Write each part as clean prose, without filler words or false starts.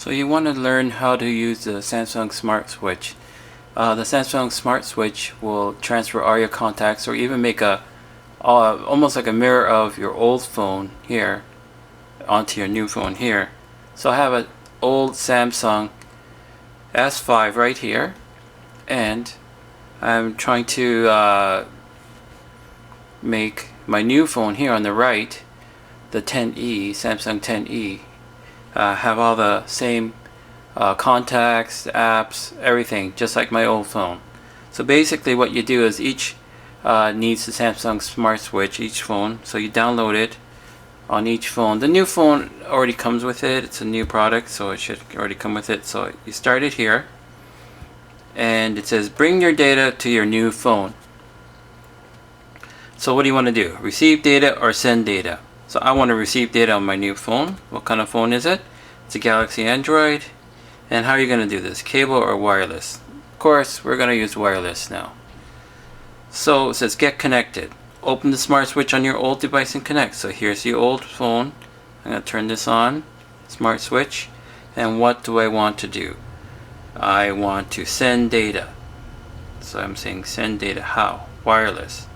So you want to learn how to use the Samsung Smart Switch. The Samsung Smart Switch will transfer all your contacts, or even make a almost like a mirror of your old phone here onto your new phone here. So I have an old Samsung S5 right here, and I'm trying to make my new phone here on the right, the 10e, Samsung 10e, have all the same contacts, apps, everything, just like my old phone. So basically what you do is each needs the Samsung Smart Switch, each phone. So you download it on each phone. The new phone already comes with it. It's a new product, so it should already come with it. So you start it here, and it says bring your data to your new phone. So what do you want to do? Receive data or send data? So I want to receive data on my new phone. What kind of phone is it? It's a Galaxy Android. And how are you going to do this? Cable or wireless? Of course, we're going to use wireless now. So it says get connected. Open the Smart Switch on your old device and connect. So here's the old phone. I'm going to turn this on. Smart Switch. And what do I want to do? I want to send data. So I'm saying send data. How? Wireless.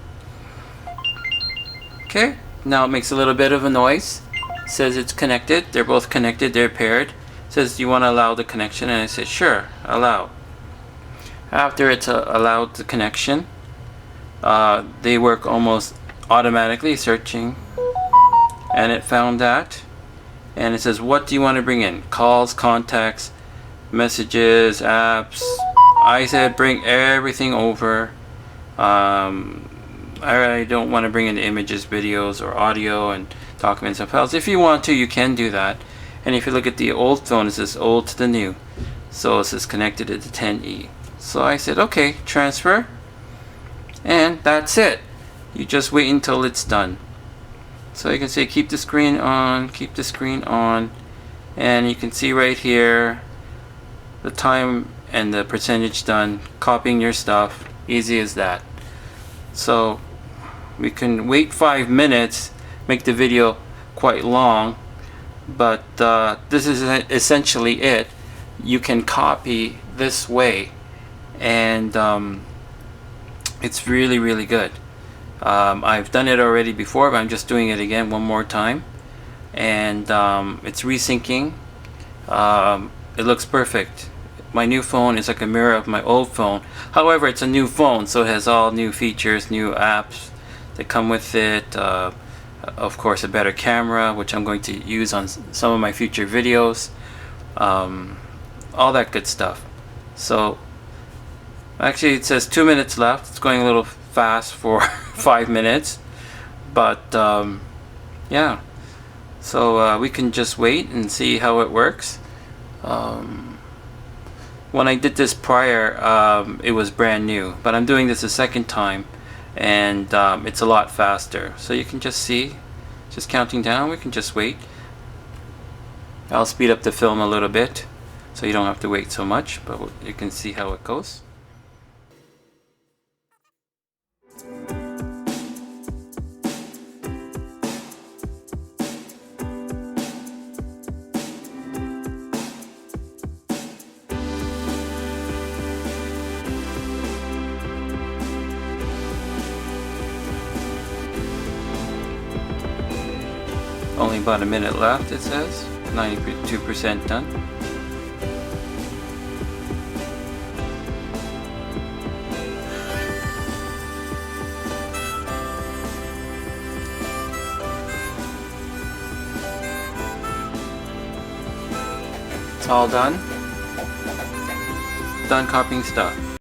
Okay. Now it makes a little bit of a noise. It says it's connected. They're both connected. They're paired. It says do you want to allow the connection? And I said sure, allow. After it's allowed the connection, they work almost automatically, searching, and it found that, and it says what do you want to bring in? Calls, contacts, messages, apps. I said bring everything over. I don't want to bring in images, videos, or audio and documents and files. If you want to, you can do that. And if you look at the old phone, it says old to the new. So it says connected to the 10e. So I said, okay, transfer. And that's it. You just wait until it's done. So you can say keep the screen on, keep the screen on. And you can see right here the time and the percentage done, copying your stuff. Easy as that. So we can wait 5 minutes, make the video quite long, but this is essentially it. You can copy this way, and it's really good. I've done it already before, but I'm just doing it again one more time, and it's resyncing. It looks perfect. My new phone is like a mirror of my old phone. However, it's a new phone, so it has all new features, new apps that come with it. Of course, a better camera, which I'm going to use on some of my future videos. All that good stuff. So, actually it says 2 minutes left. It's going a little fast for 5 minutes. But, yeah. So, we can just wait and see how it works. When I did this prior, it was brand new, but I'm doing this a second time, and it's a lot faster. So you can just see, just counting down. We can just wait. I'll speed up the film a little bit so you don't have to wait so much, but you can see how it goes. Only about a minute left, it says. 92% done. It's all done. Done copying stuff.